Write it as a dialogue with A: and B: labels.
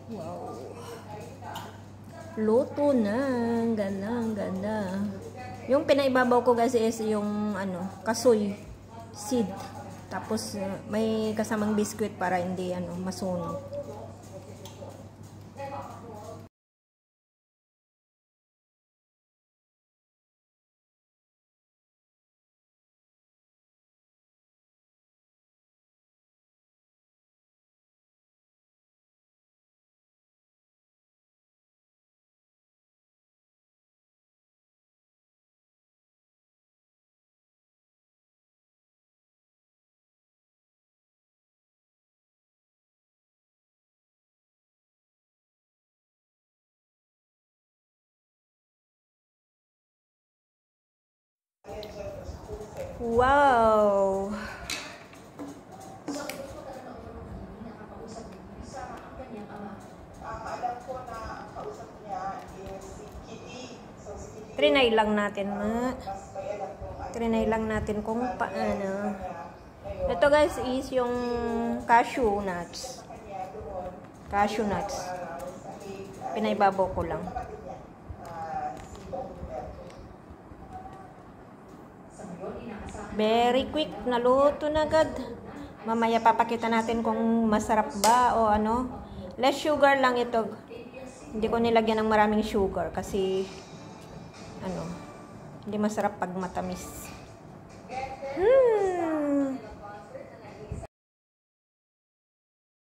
A: Wow. Luto na. Ganda. Yung pinaibabaw ko guys is yung kasoy seed. Tapos may kasamang biscuit para hindi masunog. Wow! Trinay lang natin kung paano. Ito guys is yung cashew nuts. Pinaibabaw ko lang. Very quick, naluto na agad. Mamaya papakita natin kung masarap ba o ano. Less sugar lang ito. Hindi ko nilagyan ng maraming sugar kasi hindi masarap pag matamis.